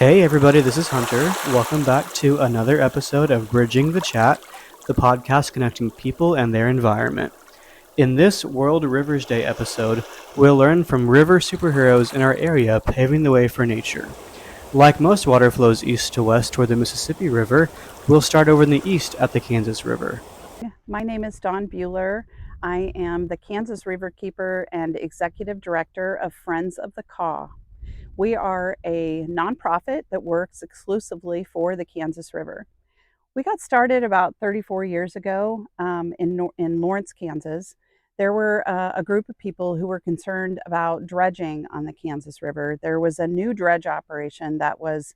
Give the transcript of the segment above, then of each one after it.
Hey everybody, this is Hunter. Welcome back to another episode of Bridging the Chat, the podcast connecting people and their environment. In this World Rivers Day episode, we'll learn from river superheroes in our area paving the way for nature. Like most water flows east to west toward the Mississippi River, we'll start over in the east at the Kansas River. My name is Dawn Bueller. I am the Kansas River Keeper and Executive Director of Friends of the Kaw. We are a nonprofit that works exclusively for the Kansas River. We got started about 34 years ago in Lawrence, Kansas. There were a group of people who were concerned about dredging on the Kansas River. There was a new dredge operation that was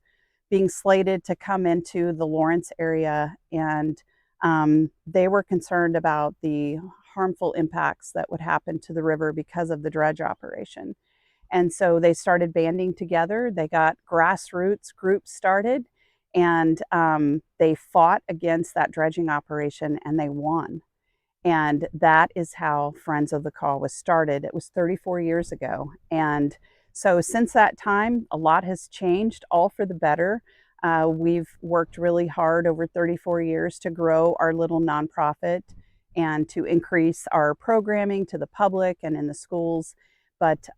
being slated to come into the Lawrence area, and they were concerned about the harmful impacts that would happen to the river because of the dredge operation. And so they started banding together. They got grassroots groups started, and they fought against that dredging operation, and they won. And that is how Friends of the Kaw was started. It was 34 years ago. And so since that time, a lot has changed, all for the better. We've worked really hard over 34 years to grow our little nonprofit and to increase our programming to the public and in the schools. But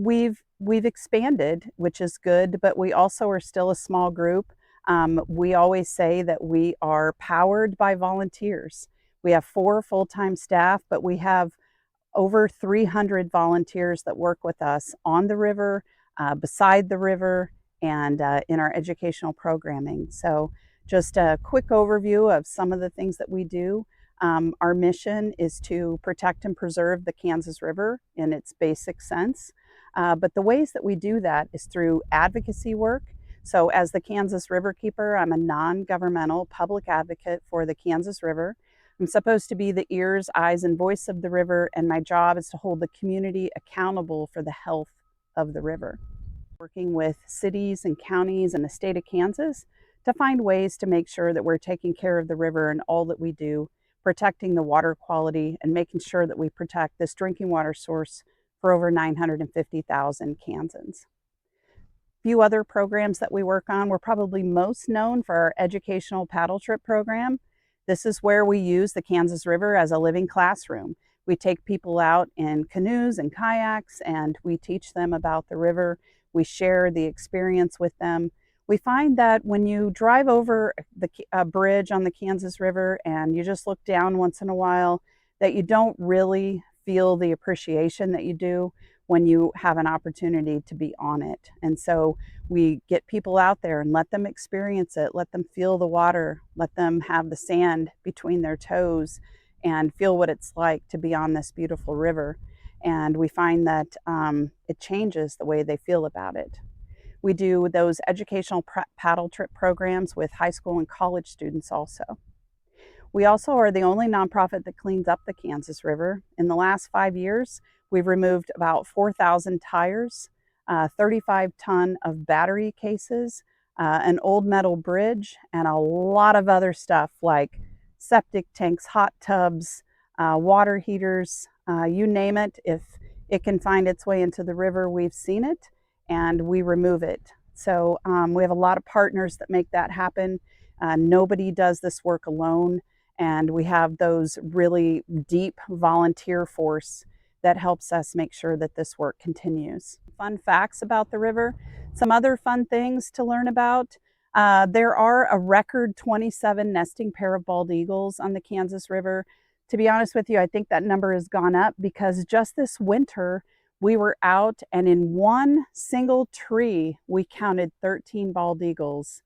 we've expanded, which is good, but we also are still a small group. We always say that we are powered by volunteers. We have 4 full-time staff, but we have over 300 volunteers that work with us on the river, beside the river, and in our educational programming. So just a quick overview of some of the things that we do. Our mission is to protect and preserve the Kansas River in its basic sense. But the ways that we do that is through advocacy work. So as the Kansas River Keeper, I'm a non-governmental public advocate for the Kansas River. I'm supposed to be the ears, eyes, and voice of the river, and my job is to hold the community accountable for the health of the river. Working with cities and counties and the state of Kansas to find ways to make sure that we're taking care of the river and all that we do, protecting the water quality and making sure that we protect this drinking water source for over 950,000 Kansans. A few other programs that we work on, we're probably most known for our educational paddle trip program. This is where we use the Kansas River as a living classroom. We take people out in canoes and kayaks, and we teach them about the river. We share the experience with them. We find that when you drive over a bridge on the Kansas River and you just look down once in a while, that you don't really feel the appreciation that you do when you have an opportunity to be on it. And so we get people out there and let them experience it, let them feel the water, let them have the sand between their toes and feel what it's like to be on this beautiful river. And we find that it changes the way they feel about it. We do those educational paddle trip programs with high school and college students also. We also are the only nonprofit that cleans up the Kansas River. In the last 5 years, we've removed about 4,000 tires, 35-ton of battery cases, an old metal bridge, and a lot of other stuff like septic tanks, hot tubs, water heaters, you name it. If it can find its way into the river, we've seen it, and we remove it. So we have a lot of partners that make that happen. Nobody does this work alone. And we have those really deep volunteer force that helps us make sure that this work continues. Fun facts about the river. Some other fun things to learn about. There are a record 27 nesting pair of bald eagles on the Kansas River. To be honest with you, I think that number has gone up because just this winter, we were out and in one single tree, we counted 13 bald eagles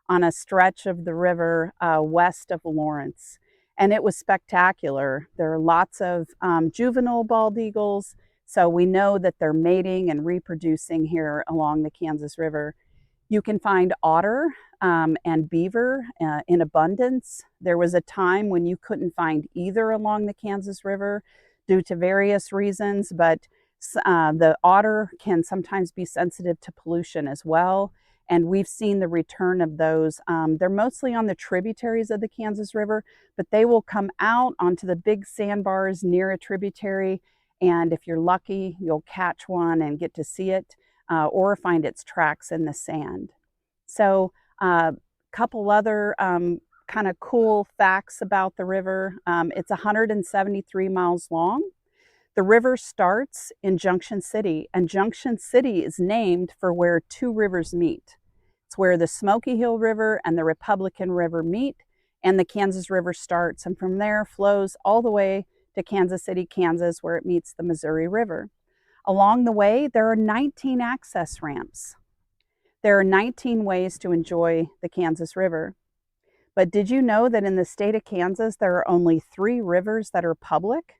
on a stretch of the river west of Lawrence. And it was spectacular. There are lots of juvenile bald eagles, so we know that they're mating and reproducing here along the Kansas River. You can find otter and beaver in abundance. There was a time when you couldn't find either along the Kansas River due to various reasons, but the otter can sometimes be sensitive to pollution as well. And we've seen the return of those. They're mostly on the tributaries of the Kansas River, but they will come out onto the big sandbars near a tributary. And if you're lucky, you'll catch one and get to see it. or find its tracks in the sand. So a couple other kind of cool facts about the river. It's 173 miles long. The river starts in Junction City, and Junction City is named for where two rivers meet. It's where the Smoky Hill River and the Republican River meet, and the Kansas River starts, and from there flows all the way to Kansas City, Kansas, where it meets the Missouri River. Along the way, there are 19 access ramps. There are 19 ways to enjoy the Kansas River. But did you know that in the state of Kansas, there are only 3 rivers that are public?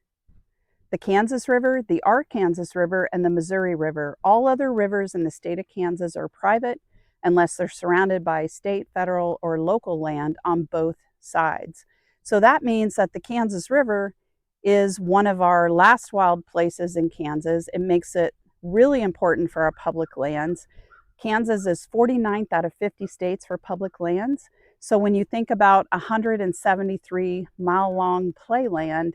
The Kansas River, the Arkansas River, and the Missouri River. All other rivers in the state of Kansas are private unless they're surrounded by state, federal, or local land on both sides. So that means that the Kansas River is one of our last wild places in Kansas. It makes it really important for our public lands. Kansas is 49th out of 50 states for public lands. So when you think about 173-mile-long playland,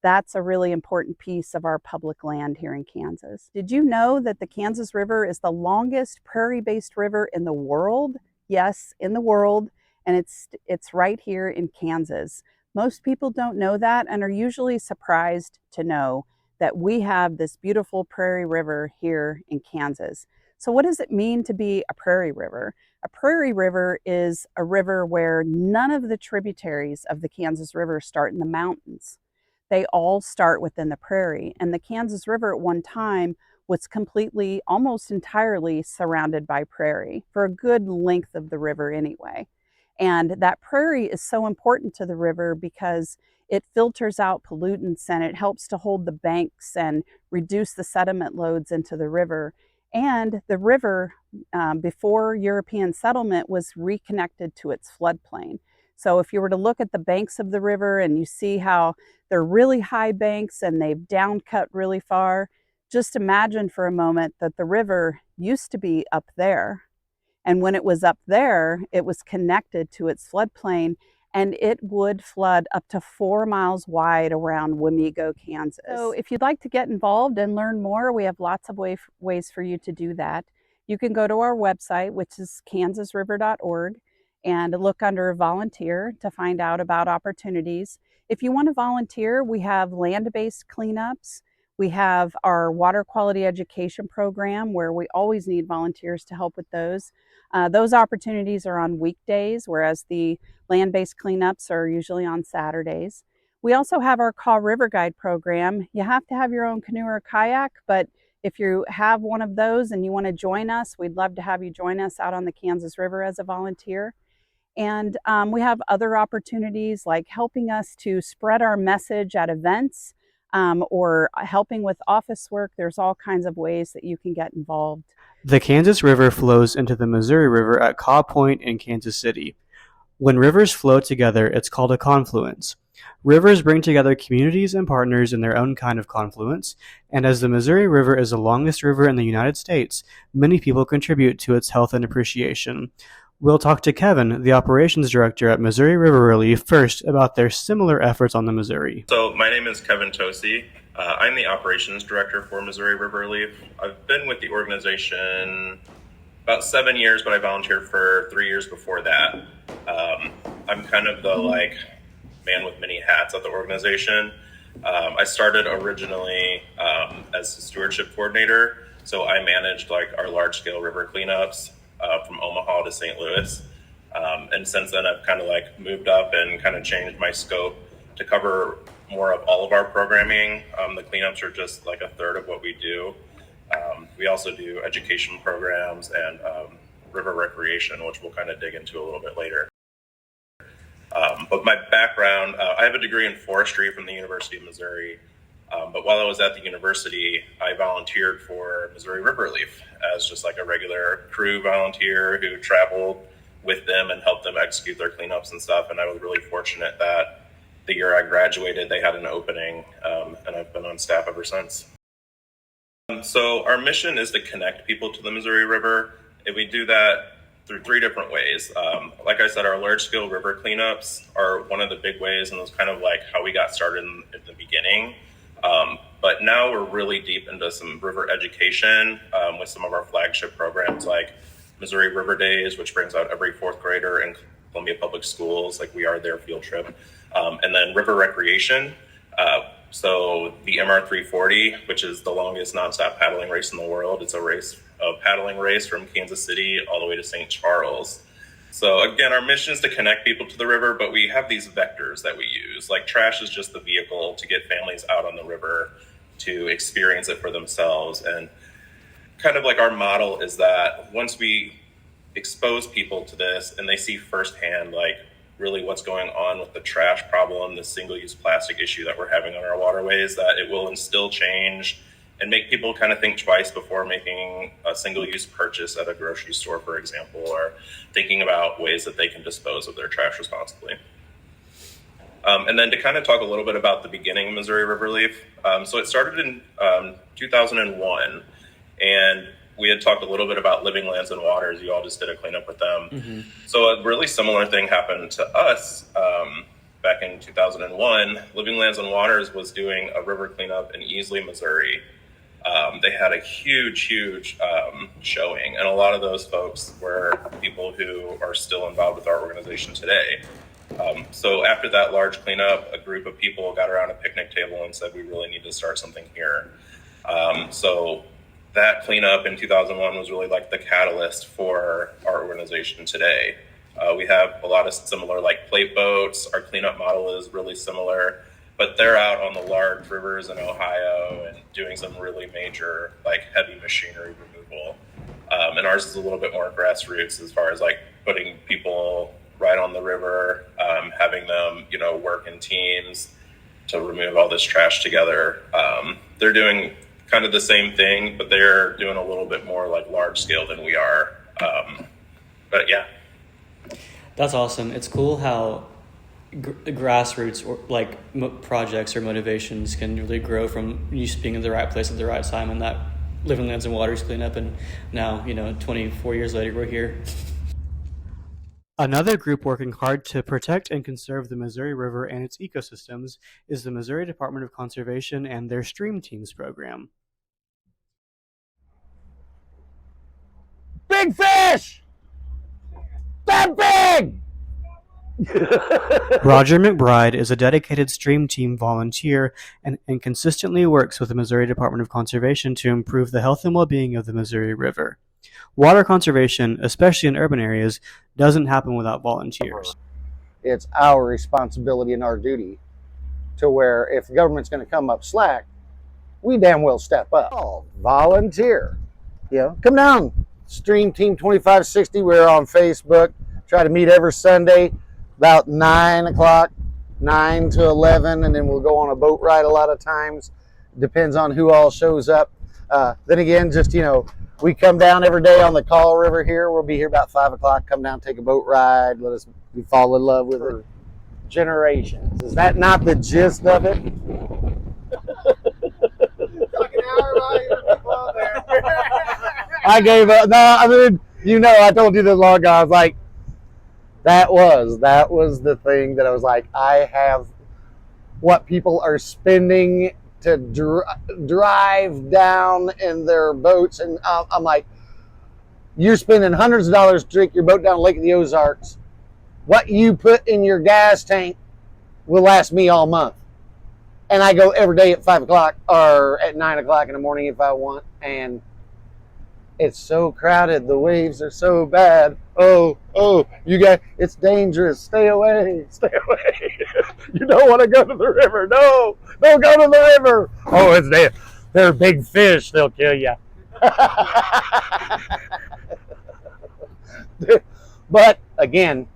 that's a really important piece of our public land here in Kansas. Did you know that the Kansas River is the longest prairie-based river in the world? Yes, in the world, and it's right here in Kansas. Most people don't know that and are usually surprised to know that we have this beautiful prairie river here in Kansas. So what does it mean to be a prairie river? A prairie river is a river where none of the tributaries of the Kansas River start in the mountains. They all start within the prairie. And the Kansas River at one time was completely, almost entirely surrounded by prairie for a good length of the river anyway. And that prairie is so important to the river because it filters out pollutants and it helps to hold the banks and reduce the sediment loads into the river. And the river, before European settlement, was reconnected to its floodplain. So if you were to look at the banks of the river and you see how they're really high banks and they've down cut really far, just imagine for a moment that the river used to be up there. And when it was up there, it was connected to its floodplain, and it would flood up to 4 miles wide around Wamego, Kansas. So if you'd like to get involved and learn more, we have lots of ways for you to do that. You can go to our website, which is kansasriver.org, and look under volunteer to find out about opportunities. If you want to volunteer, we have land-based cleanups. We have our water quality education program where we always need volunteers to help with those. Those opportunities are on weekdays, whereas the land-based cleanups are usually on Saturdays. We also have our Kaw River Guide program. You have to have your own canoe or kayak, but if you have one of those and you want to join us, we'd love to have you join us out on the Kansas River as a volunteer. And we have other opportunities like helping us to spread our message at events or helping with office work. There's all kinds of ways that you can get involved. The Kansas River flows into the Missouri River at Kaw Point in Kansas City. When rivers flow together, it's called a confluence. Rivers bring together communities and partners in their own kind of confluence, and as the Missouri River is the longest river in the United States, many people contribute to its health and appreciation. We'll talk to Kevin, the operations director at Missouri River Relief, first about their similar efforts on the Missouri. So my name is Kevin Tosi. I'm the operations director for Missouri River Relief. I've been with the organization about 7 years, but I volunteered for 3 years before that. I'm kind of the man with many hats at the organization. I started originally as a stewardship coordinator, so I managed our large scale river cleanups from Omaha to St. Louis. And since then I've kind of moved up and kind of changed my scope to cover more of all of our programming. The cleanups are just a third of what we do. We also do education programs and river recreation, which we'll kind of dig into a little bit later. But my background, I have a degree in forestry from the University of Missouri. But while I was at the university, I volunteered for Missouri River Relief as just a regular crew volunteer who traveled with them and helped them execute their cleanups and stuff. And I was really fortunate that the year I graduated, they had an opening, and I've been on staff ever since. So our mission is to connect people to the Missouri River, and we do that through 3 different ways. Like I said, our large-scale river cleanups are one of the big ways, and it was kind of how we got started in the beginning. But now we're really deep into some river education with some of our flagship programs like Missouri River Days, which brings out every fourth grader in Columbia Public Schools, like we are their field trip. And then river recreation. So the MR 340, which is the longest nonstop paddling race in the world. It's a paddling race from Kansas City all the way to St. Charles. So again, our mission is to connect people to the river, but we have these vectors that we use. Like trash is just the vehicle to get families out on the river to experience it for themselves. And kind of like our model is that once we expose people to this and they see firsthand, like really what's going on with the trash problem, the single-use plastic issue that we're having on our waterways, that it will instill change and make people kind of think twice before making a single-use purchase at a grocery store, for example, or thinking about ways that they can dispose of their trash responsibly. And then to kind of talk a little bit about the beginning of Missouri River Relief. So it started in 2001, and we had talked a little bit about Living Lands and Waters. You all just did a cleanup with them. Mm-hmm. So a really similar thing happened to us back in 2001. Living Lands and Waters was doing a river cleanup in Easley, Missouri. They had a huge showing, and a lot of those folks were people who are still involved with our organization today. So after that large cleanup, a group of people got around a picnic table and said, we really need to start something here. So that cleanup in 2001 was really like the catalyst for our organization today. We have a lot of similar like plate boats. Our cleanup model is really similar, but they're out on the large rivers in Ohio and doing some really major like heavy machinery removal. And ours is a little bit more grassroots as far as like putting people right on the river, having them, work in teams to remove all this trash together. They're doing kind of the same thing, but they're doing a little bit more like large scale than we are. But yeah. That's awesome. It's cool how grassroots or like projects or motivations can really grow from you being in the right place at the right time, and that Living Lands and Waters cleanup, and now 24 years later we're here. Another group working hard to protect and conserve the Missouri River and its ecosystems is the Missouri Department of Conservation and their Stream Teams program. Big fish! That big! Roger McBride is a dedicated Stream Team volunteer and consistently works with the Missouri Department of Conservation to improve the health and well-being of the Missouri River. Water conservation, especially in urban areas, doesn't happen without volunteers. It's our responsibility and our duty to where if the government's going to come up slack, we damn well step up. Oh, volunteer. Come down. Stream Team 2560. We're on Facebook. Try to meet every Sunday about 9 o'clock, 9 to 11, and then we'll go on a boat ride a lot of times. Depends on who all shows up. Then again, just, we come down every day on the Call River here. We'll be here about 5 o'clock. Come down, take a boat ride. Let us fall in love with it. Generations. Is that not the gist of it? I gave up. No, I mean, I told you this long ago. I was like, that was the thing that I was like, I have what people are spending to drive down in their boats, and I'm like, you're spending hundreds of dollars to take your boat down Lake of the Ozarks. What you put in your gas tank will last me all month, and I go every day at 5 o'clock or at 9 o'clock in the morning if I want, and it's so crowded. The waves are so bad. Oh, you guys, it's dangerous. Stay away. You don't want to go to the river. No, don't go to the river. Oh, it's there. They're big fish. They'll kill you. But again,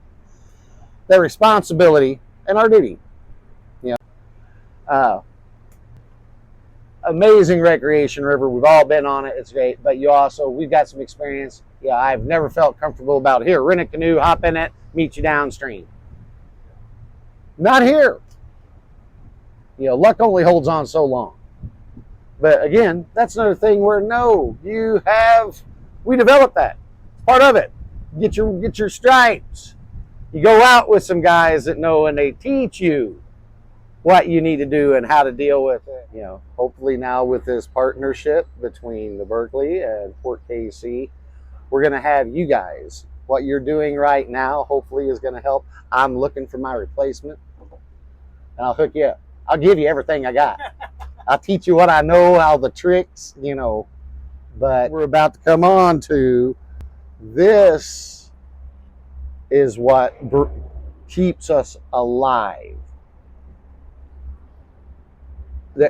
their responsibility and our duty. Amazing recreation river. We've all been on it. It's great. But we've got some experience. I've never felt comfortable about here. Rent a canoe, hop in it, meet you downstream. Not here. Luck only holds on so long. But again, that's another thing where we developed that. Part of it. Get your stripes. You go out with some guys that know and they teach you. what you need to do and how to deal with it. You know, hopefully now with this partnership between the Berkeley and Fort KC, we're going to have you guys. What you're doing right now hopefully is going to help. I'm looking for my replacement, and I'll hook you up. I'll give you everything I got. I'll teach you what I know, all the tricks, you know. But we're about to come on to this is what keeps us alive.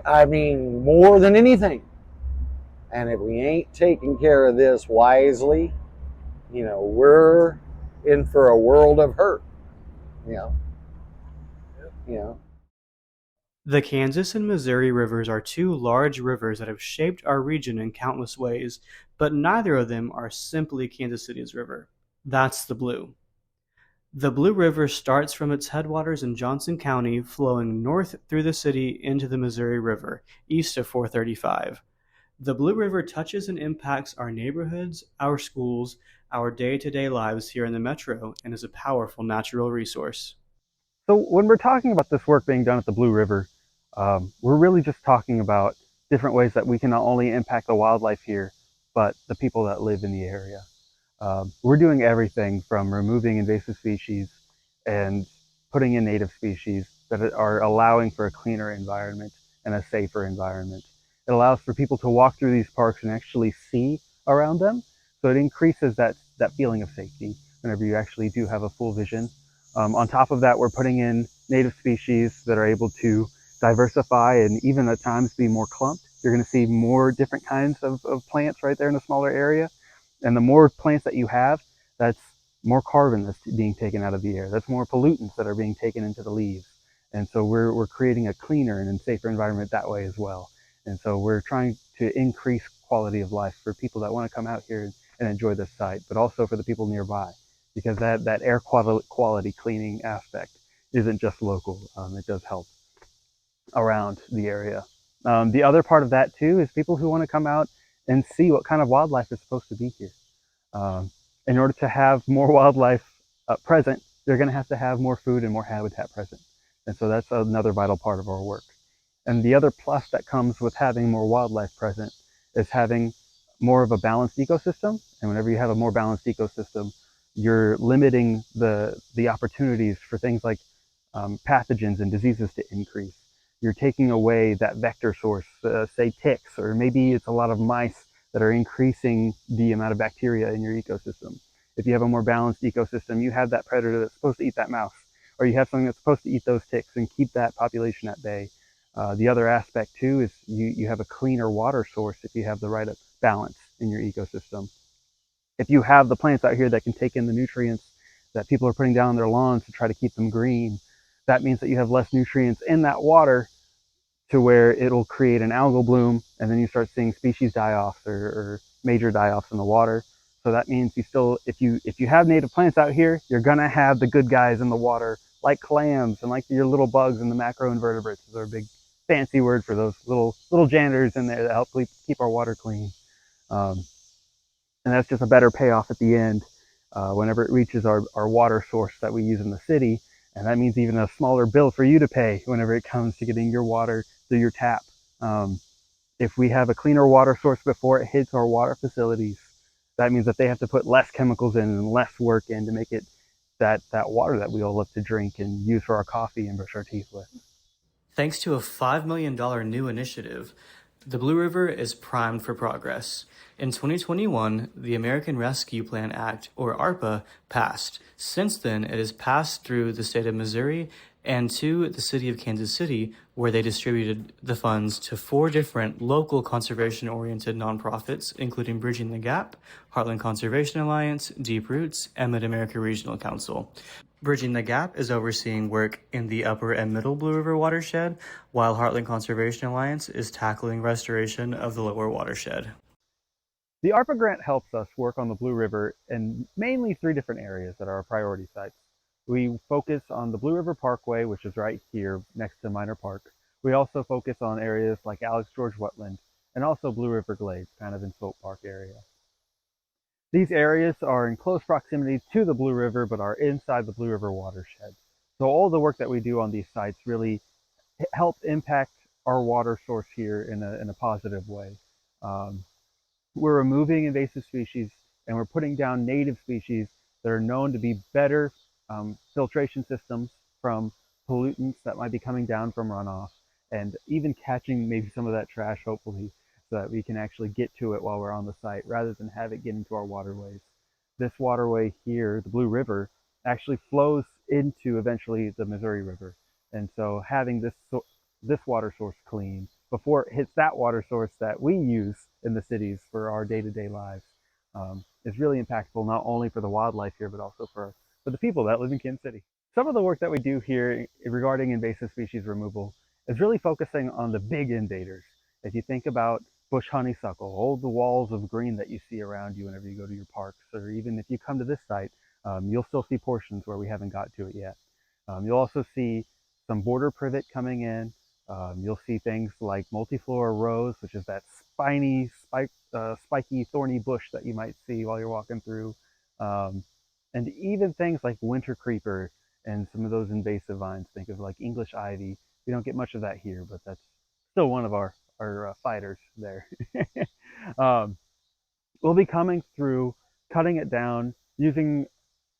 I mean, more than anything. And if we ain't taking care of this wisely, you know, we're in for a world of hurt. You know, you know. The Kansas and Missouri rivers are two large rivers that have shaped our region in countless ways, but neither of them are simply Kansas City's river. That's the Blue. The Blue River starts from its headwaters in Johnson County, flowing north through the city into the Missouri River, east of 435. The Blue River touches and impacts our neighborhoods, our schools, our day-to-day lives here in the metro, and is a powerful natural resource. So when we're talking about this work being done at the Blue River, we're really just talking about different ways that we can not only impact the wildlife here, but the people that live in the area. We're doing everything from removing invasive species and putting in native species that are allowing for a cleaner environment and a safer environment. It allows for people to walk through these parks and actually see around them. So it increases that feeling of safety whenever you actually do have a full vision. On top of that, we're putting in native species that are able to diversify and even at times be more clumped. You're going to see more different kinds of plants right there in a smaller area. And the more plants that you have, that's more carbon that's being taken out of the air. That's more pollutants that are being taken into the leaves. And so we're creating a cleaner and safer environment that way as well. And so we're trying to increase quality of life for people that want to come out here and enjoy this site, but also for the people nearby, because that air quality cleaning aspect isn't just local. It does help around the area. The other part of that too is people who want to come out and see what kind of wildlife is supposed to be here. In order to have more wildlife present, they're going to have more food and more habitat present. And so that's another vital part of our work. And the other plus that comes with having more wildlife present is having more of a balanced ecosystem. And whenever you have a more balanced ecosystem, you're limiting the opportunities for things like pathogens and diseases to increase. You're taking away that vector source, say ticks, or maybe it's a lot of mice that are increasing the amount of bacteria in your ecosystem. If you have a more balanced ecosystem, you have that predator that's supposed to eat that mouse, or you have something that's supposed to eat those ticks and keep that population at bay. The other aspect too is you have a cleaner water source if you have the right balance in your ecosystem. If you have the plants out here that can take in the nutrients that people are putting down on their lawns to try to keep them green, that means that you have less nutrients in that water to where it'll create an algal bloom, and then you start seeing species die-offs or major die-offs in the water. So that means you still, if you have native plants out here, you're gonna have the good guys in the water, like clams and like your little bugs and the macroinvertebrates. Those are a big fancy word for those little janitors in there that help keep our water clean. And that's just a better payoff at the end whenever it reaches our water source that we use in the city. And that means even a smaller bill for you to pay whenever it comes to getting your water through your tap. If we have a cleaner water source before it hits our water facilities, that means that they have to put less chemicals in and less work in to make it that water that we all love to drink and use for our coffee and brush our teeth with. Thanks to a $5 million new initiative, the Blue River is primed for progress. In 2021, the American Rescue Plan Act, or ARPA, passed. Since then, it has passed through the state of Missouri and to the city of Kansas City, where they distributed the funds to 4 different local conservation-oriented nonprofits, including Bridging the Gap, Heartland Conservation Alliance, Deep Roots, and Mid-America Regional Council. Bridging the Gap is overseeing work in the upper and middle Blue River watershed, while Heartland Conservation Alliance is tackling restoration of the lower watershed. The ARPA grant helps us work on the Blue River in mainly 3 different areas that are our priority sites. We focus on the Blue River Parkway, which is right here next to Minor Park. We also focus on areas like Alex George Wetland and also Blue River Glades, kind of in Swope Park area. These areas are in close proximity to the Blue River, but are inside the Blue River watershed. So all the work that we do on these sites really help impact our water source here in a positive way. Um, we're removing invasive species and we're putting down native species that are known to be better filtration systems from pollutants that might be coming down from runoff, and even catching maybe some of that trash, hopefully, so that we can actually get to it while we're on the site rather than have it get into our waterways. This waterway here, the Blue River, actually flows into eventually the Missouri River. And so having this water source clean before it hits that water source that we use in the cities for our day-to-day lives is really impactful, not only for the wildlife here, but also for the people that live in Kansas City. Some of the work that we do here regarding invasive species removal is really focusing on the big invaders. If you think about bush honeysuckle, all the walls of green that you see around you whenever you go to your parks, or even if you come to this site, you'll still see portions where we haven't got to it yet. You'll also see some border privet coming in. You'll see things like multiflora rose, which is that spiky, thorny bush that you might see while you're walking through. And even things like winter creeper and some of those invasive vines. Think of like English ivy. We don't get much of that here, but that's still one of our fighters there. um, we'll be coming through, cutting it down, using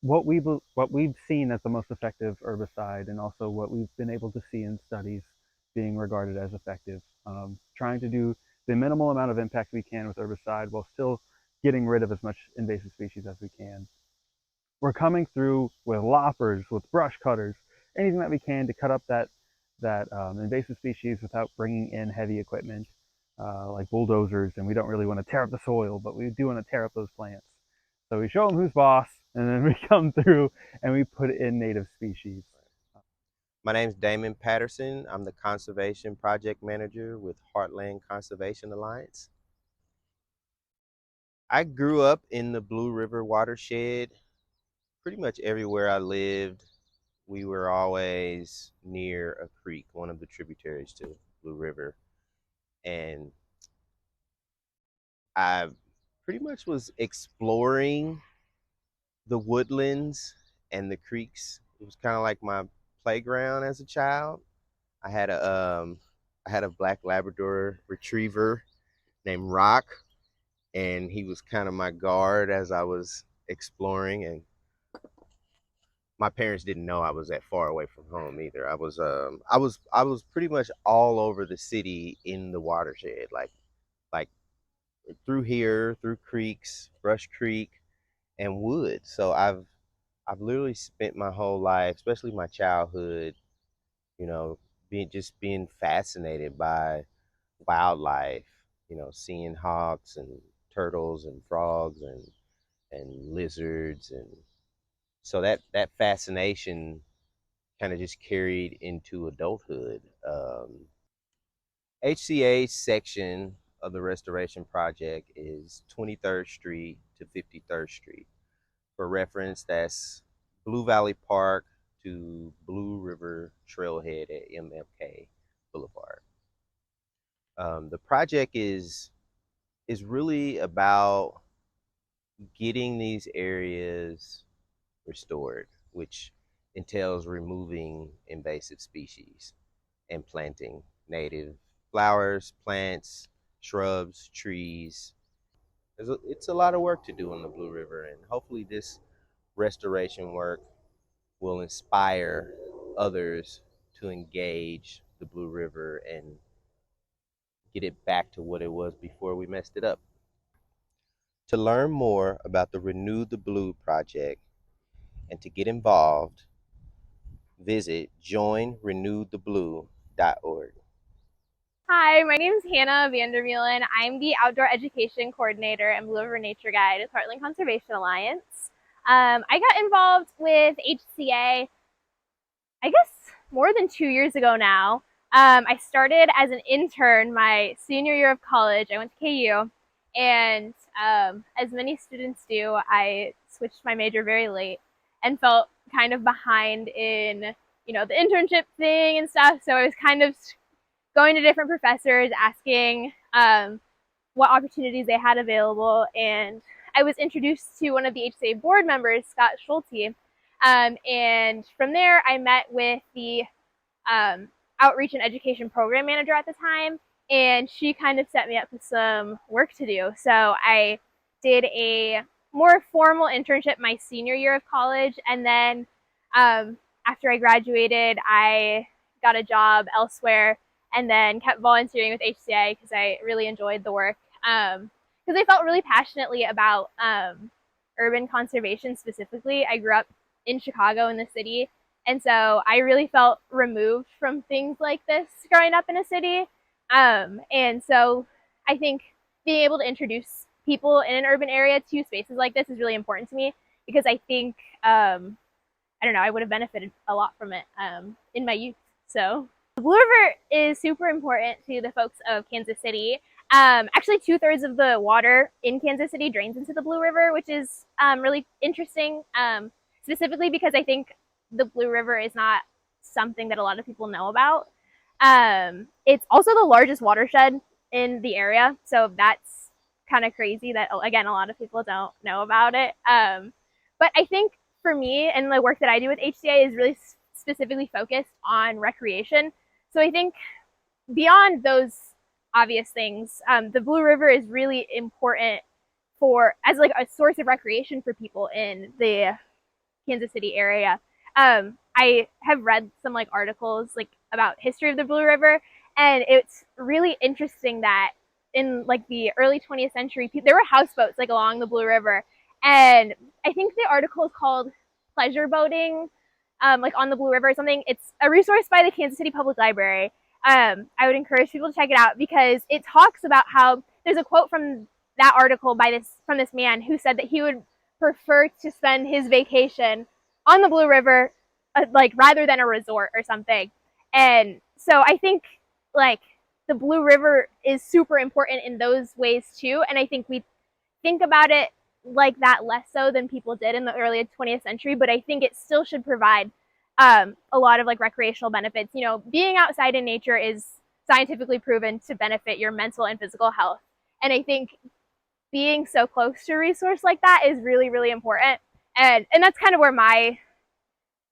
what we've seen as the most effective herbicide, and also what we've been able to see in studies being regarded as effective. Trying to do the minimal amount of impact we can with herbicide while still getting rid of as much invasive species as we can. We're coming through with loppers, with brush cutters, anything that we can to cut up that invasive species without bringing in heavy equipment like bulldozers. And we don't really want to tear up the soil, but we do want to tear up those plants. So we show them who's boss, and then we come through and we put in native species. My name is Damon Patterson. I'm the Conservation Project Manager with Heartland Conservation Alliance. I grew up in the Blue River watershed. Pretty much everywhere I lived, we were always near a creek, one of the tributaries to Blue River. And I pretty much was exploring the woodlands and the creeks. It was kind of like my playground as a child. I had a black Labrador retriever named Rock, and he was kind of my guard as I was exploring. And my parents didn't know I was that far away from home either. I was pretty much all over the city in the watershed, like through here, through creeks, Brush Creek, and Wood. So I've literally spent my whole life, especially my childhood, you know, being fascinated by wildlife, seeing hawks and turtles and frogs and lizards. And so that fascination kind of just carried into adulthood. HCA's section of the restoration project is 23rd Street to 53rd Street. For reference, that's Blue Valley Park to Blue River Trailhead at MLK Boulevard. The project is really about getting these areas restored, which entails removing invasive species and planting native flowers, plants, shrubs, trees. It's a lot of work to do on the Blue River, and hopefully this restoration work will inspire others to engage the Blue River and get it back to what it was before we messed it up. To learn more about the Renew the Blue project and to get involved, visit joinrenewtheblue.org. Hi, my name is Hannah Vandermeulen. I'm the Outdoor Education Coordinator and Blue River Nature Guide at Heartland Conservation Alliance. I got involved with HCA, I guess, more than 2 years ago now. I started as an intern my senior year of college. I went to KU, and as many students do, I switched my major very late and felt kind of behind in, the internship thing and stuff. So I was kind of going to different professors, asking what opportunities they had available. And I was introduced to one of the HCA board members, Scott Schulte. And from there, I met with the outreach and education program manager at the time, and she kind of set me up with some work to do. So I did a more formal internship my senior year of college, and then after I graduated, I got a job elsewhere and then kept volunteering with HCA because I really enjoyed the work. Because I felt really passionately about urban conservation specifically. I grew up in Chicago in the city, and so I really felt removed from things like this growing up in a city. And so I think being able to introduce people in an urban area to spaces like this is really important to me, because I think, I don't know, I would have benefited a lot from it in my youth. So the Blue River is super important to the folks of Kansas City. Actually, 2/3 of the water in Kansas City drains into the Blue River, which is really interesting, specifically because I think the Blue River is not something that a lot of people know about. It's also the largest watershed in the area, so that's kind of crazy that, again, a lot of people don't know about it. But I think for me and the work that I do with HCA is really specifically focused on recreation. So I think beyond those obvious things, the Blue River is really important as like a source of recreation for people in the Kansas City area. I have read some like articles like about history of the Blue River, and it's really interesting that in like the early 20th century, there were houseboats like along the Blue River, and I think the article is called "Pleasure Boating," like on the Blue River or something. It's a resource by the Kansas City Public Library. I would encourage people to check it out because it talks about how there's a quote from that article from this man who said that he would prefer to spend his vacation on the Blue River, like rather than a resort or something. And so I think like the Blue River is super important in those ways too. And I think we think about it like that less so than people did in the early 20th century, but I think it still should provide a lot of like recreational benefits. You know, being outside in nature is scientifically proven to benefit your mental and physical health. And I think being so close to a resource like that is really, really important. And that's kind of where my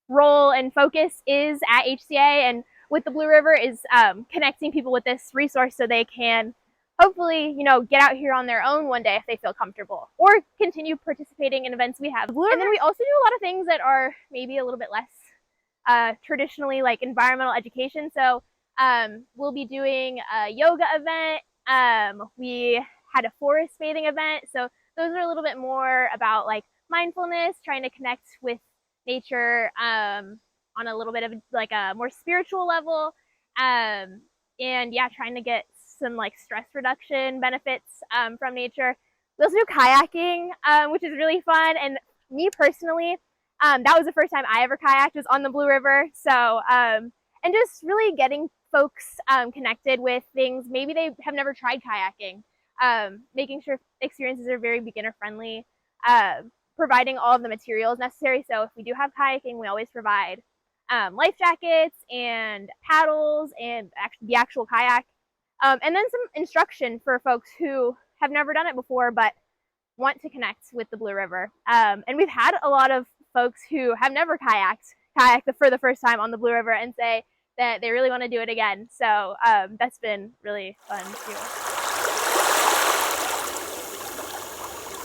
role and focus is at HCA and with the Blue River is connecting people with this resource so they can hopefully, you know, get out here on their own one day if they feel comfortable, or continue participating in events we have. And then we also do a lot of things that are maybe a little bit less traditionally like environmental education. So we'll be doing a yoga event. We had a forest bathing event. So those are a little bit more about like mindfulness, trying to connect with nature on a little bit of like a more spiritual level. And yeah, trying to get some like stress reduction benefits from nature. We also do kayaking, which is really fun. And me personally, that was the first time I ever kayaked, was on the Blue River. So, and just really getting folks connected with things maybe they have never tried kayaking, making sure experiences are very beginner friendly, providing all of the materials necessary. So if we do have kayaking, we always provide life jackets and paddles and the actual kayak, and then some instruction for folks who have never done it before but want to connect with the Blue River. And we've had a lot of folks who have never kayaked for the first time on the Blue River and say that they really want to do it again. So that's been really fun too.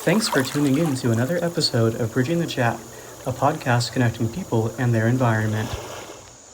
Thanks for tuning in to another episode of Bridging the Chat, a podcast connecting people and their environment.